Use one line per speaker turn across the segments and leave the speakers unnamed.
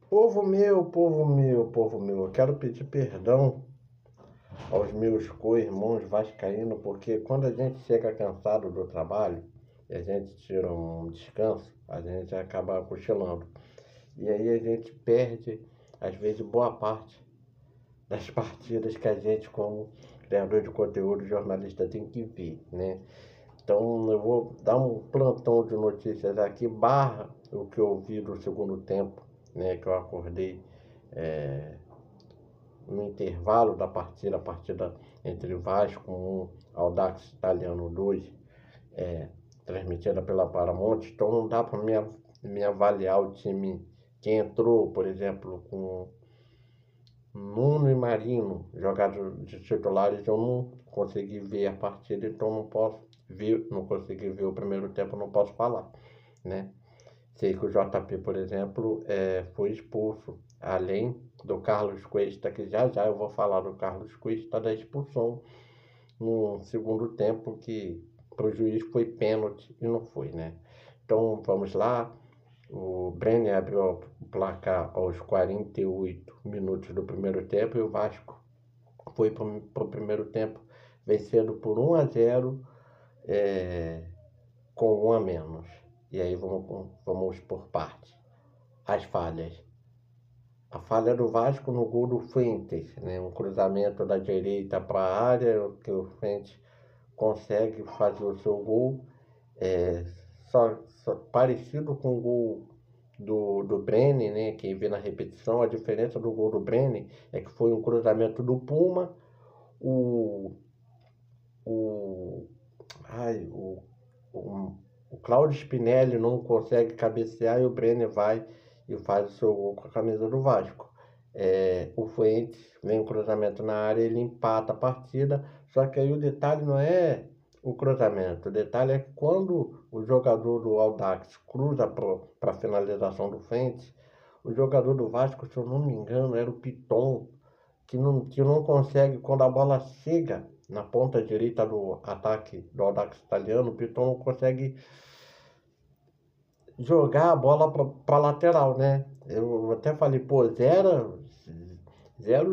Povo meu, povo meu, povo meu, eu quero pedir perdão aos meus co-irmãos vascaínos, porque quando a gente chega cansado do trabalho e a gente tira um descanso, a gente acaba cochilando. E aí a gente perde, às vezes, boa parte das partidas que a gente, como criador de conteúdo, jornalista, tem que ver, né? Então eu vou dar um plantão de notícias aqui, barra o que eu vi do segundo tempo, né? Que eu acordei no intervalo da partida, a partida entre Vasco 1, Audax Italiano 2, transmitida pela Paramount. Então não dá para me avaliar o time que entrou, por exemplo, com Nuno e Marino, jogados de titulares. Eu não consegui ver a partida, então não posso ver, não consegui ver o primeiro tempo, não posso falar, né? Sei que o JP, por exemplo, foi expulso, além do Carlos Cuesta, que já eu vou falar do Carlos Cuesta, da expulsão no segundo tempo, que para o juiz foi pênalti e não foi, né? Então vamos lá. O Brenner abriu o placar aos 48 minutos do primeiro tempo e o Vasco foi para o primeiro tempo vencendo por 1-0, com 1 a menos. E aí vamos por partes. As falhas. A falha do Vasco no gol do Fuentes, né? Um cruzamento da direita para a área, que o Fuentes consegue fazer o seu gol, é, só parecido com o gol do Brenner, né? Quem vê na repetição, a diferença do gol do Brenner é que foi um cruzamento do Puma, o, o, ai, o, o Claudio Spinelli não consegue cabecear e o Brenner vai e faz o seu gol com a camisa do Vasco. O Fuentes vem um cruzamento na área, ele empata a partida, só que aí o detalhe não é o cruzamento, o detalhe é que quando o jogador do Audax cruza para a finalização do Fuentes, o jogador do Vasco, se eu não me engano, era o Piton, que não consegue, quando a bola chega na ponta direita do ataque do Audax Italiano, o Piton não consegue jogar a bola para lateral, né? Eu até falei, pô, zero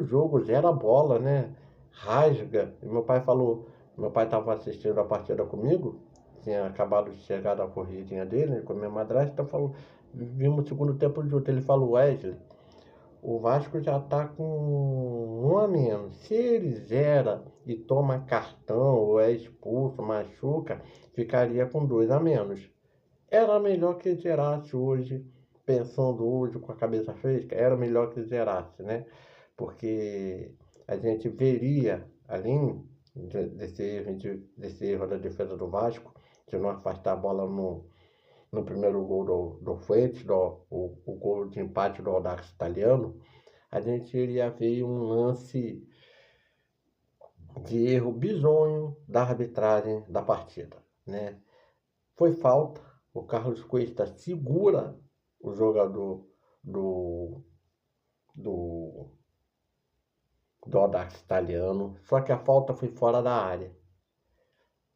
jogo, zero a bola, né? Rasga. E meu pai estava assistindo a partida comigo, tinha acabado de chegar da corridinha dele, com a minha madrasta, falou, vimos o segundo tempo junto. Ele falou, Wesley, o Vasco já está com 1 a menos. Se ele zera e toma cartão, ou é expulso, machuca, ficaria com 2 a menos. Era melhor que zerasse hoje, pensando hoje com a cabeça fresca, era melhor que zerasse, né? Porque a gente veria, além desse erro da defesa do Vasco, de não afastar a bola no primeiro gol do Fuentes, o gol de empate do Audax Italiano, a gente iria ver um lance de erro bizonho da arbitragem da partida, né? Foi falta, o Carlos Cuesta segura o jogador do, do, do Audax Italiano, só que a falta foi fora da área.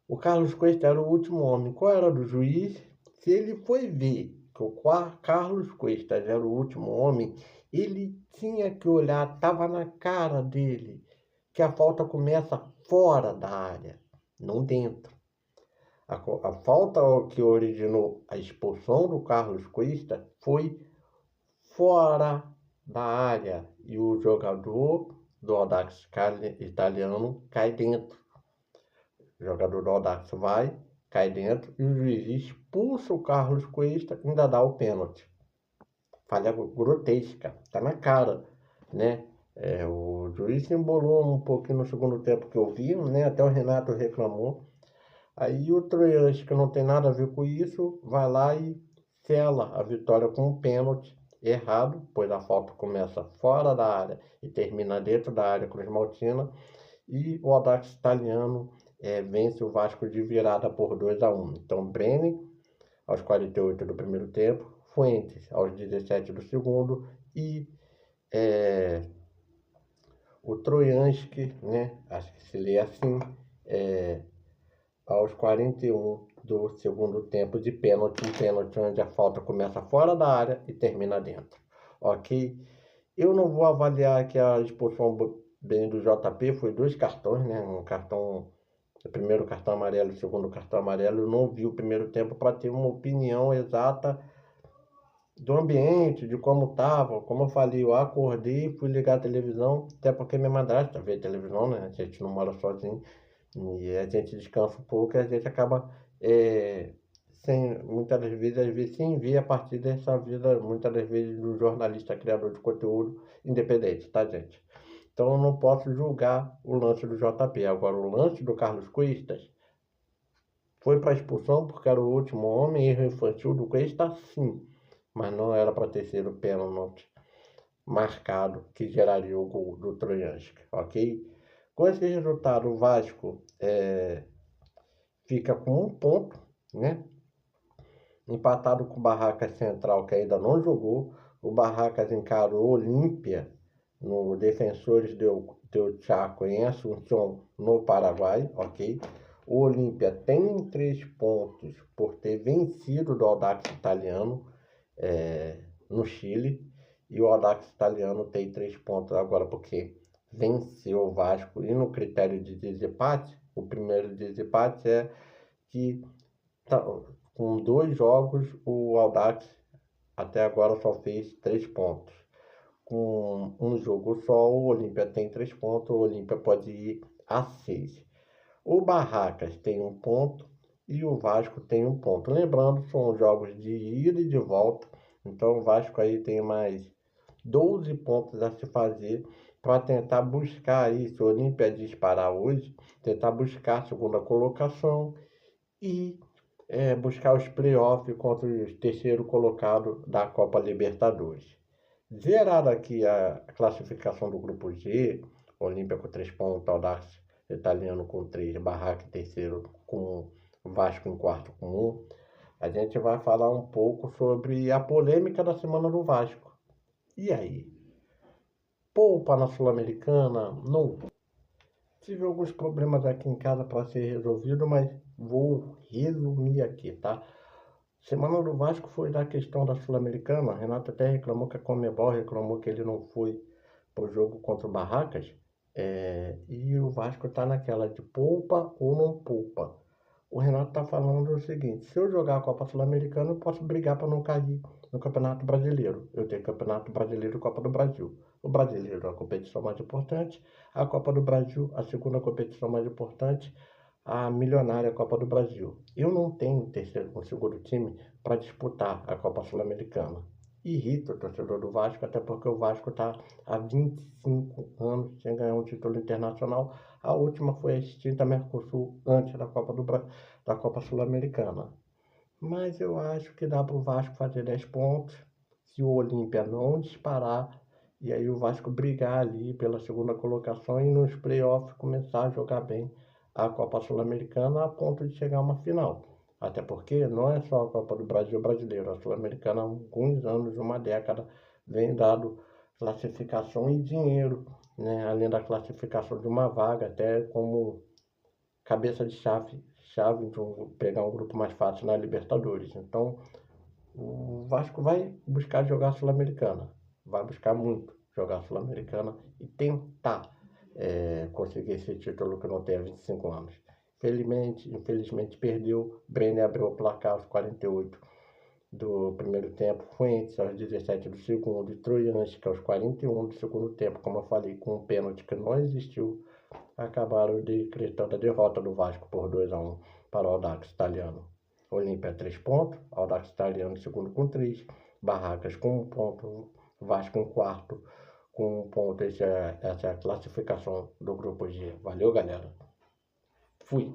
O Carlos Cuesta era o último homem. Qual era do juiz? Se ele foi ver que o Carlos Cuesta era o último homem, ele tinha que olhar, estava na cara dele, que a falta começa fora da área, não dentro. A falta que originou a expulsão do Carlos Cuesta foi fora da área e o jogador do Audax Italiano cai dentro. O jogador do Audax vai, cai dentro e o juiz expulsa o Carlos Cuesta e ainda dá o pênalti. Falha grotesca, tá na cara, né? O juiz se embolou um pouquinho no segundo tempo que eu vi, né? Até o Renato reclamou. Aí o Troiãs, que não tem nada a ver com isso, vai lá e sela a vitória com um pênalti errado, pois a falta começa fora da área e termina dentro da área Cruz Maltina. E o Audax Italiano vence o Vasco de virada por 2 a 1. Então, Brenner aos 48 do primeiro tempo, Fuentes aos 17 do segundo e o Troianski, né? Acho que se lê assim, aos 41 do segundo tempo de pênalti, um pênalti onde a falta começa fora da área e termina dentro, ok? Eu não vou avaliar que a expulsão bem do JP foi 2 cartões, né? Um cartão, o primeiro cartão amarelo, o segundo cartão amarelo. Eu não vi o primeiro tempo para ter uma opinião exata do ambiente, de como estava. Como eu falei, eu acordei, fui ligar a televisão, até porque minha madrasta vê televisão, né? A gente não mora sozinho e a gente descansa um pouco e a gente acaba, sem, muitas das vezes, às vezes, sem ver a partir dessa vida, muitas das vezes, do jornalista criador de conteúdo independente, tá, gente? Então eu não posso julgar o lance do JP. Agora, o lance do Carlos Cuestas foi para expulsão porque era o último homem, erro infantil do Cuesta, sim, mas não era para ter sido pênalti marcado que geraria o gol do Trojanski, ok? Com esse resultado, o Vasco fica com 1 ponto, né? Empatado com o Barracas Central, que ainda não jogou. O Barracas encarou o Olímpia no Defensores del Chaco em Assunção, no Paraguai, ok? O Olímpia tem 3 pontos por ter vencido do Audax Italiano no Chile. E o Audax Italiano tem 3 pontos agora porque venceu o Vasco. E no critério de desempate, o primeiro desempate é que com 2 jogos o Audax até agora só fez 3 pontos. Com um jogo só, o Olímpia tem 3 pontos, o Olímpia pode ir a 6. O Barracas tem 1 ponto e o Vasco tem 1 ponto. Lembrando, são jogos de ida e de volta, então o Vasco aí tem mais 12 pontos a se fazer para tentar buscar aí, se o Olímpia disparar hoje, tentar buscar a segunda colocação e buscar os playoffs contra o terceiro colocado da Copa Libertadores. Zerado aqui a classificação do grupo G, Olímpia com 3 pontos, Audax Italiano com 3, Barraca em terceiro com Vasco em quarto com 1. A gente vai falar um pouco sobre a polêmica da semana do Vasco. E aí? Poupa na Sul-Americana? Não. Tive alguns problemas aqui em casa para ser resolvido, mas vou resumir aqui, tá? Semana do Vasco foi da questão da Sul-Americana. Renato até reclamou que a Conmebol reclamou que ele não foi pro jogo contra o Barracas. E o Vasco tá naquela de poupa ou não poupa. O Renato tá falando o seguinte: se eu jogar a Copa Sul-Americana, eu posso brigar para não cair no Campeonato Brasileiro. Eu tenho Campeonato Brasileiro e Copa do Brasil. O Brasileiro é a competição mais importante, a Copa do Brasil, a segunda competição mais importante, a milionária Copa do Brasil. Eu não tenho um segundo time para disputar a Copa Sul-Americana. Irrita o torcedor do Vasco, até porque o Vasco está há 25 anos sem ganhar um título internacional. A última foi a extinta Mercosul antes da Copa Sul-Americana. Mas eu acho que dá para o Vasco fazer 10 pontos se o Olímpia não disparar e aí o Vasco brigar ali pela segunda colocação e nos playoffs começar a jogar bem a Copa Sul-Americana a ponto de chegar a uma final. Até porque não é só a Copa do Brasil brasileiro, a Sul-Americana há alguns anos, uma década, vem dado classificação e dinheiro, né? Além da classificação de uma vaga, até como cabeça de chave de pegar um grupo mais fácil na Libertadores. Então, o Vasco vai buscar jogar a Sul-Americana, vai buscar muito jogar a Sul-Americana e tentar conseguir esse título que não tem há 25 anos. Infelizmente perdeu. Brenner abriu o placar aos 48 do primeiro tempo, Fuentes aos 17 do segundo e Trojanski aos 41 do segundo tempo, como eu falei, com um pênalti que não existiu, acabaram decretando a derrota do Vasco por 2-1 para o Audax Italiano. Olímpia 3 pontos, Audax Italiano segundo com 3, Barracas com 1 ponto, Vasco em quarto com 1 ponto. Essa é a classificação do grupo G. Valeu, galera. Fui.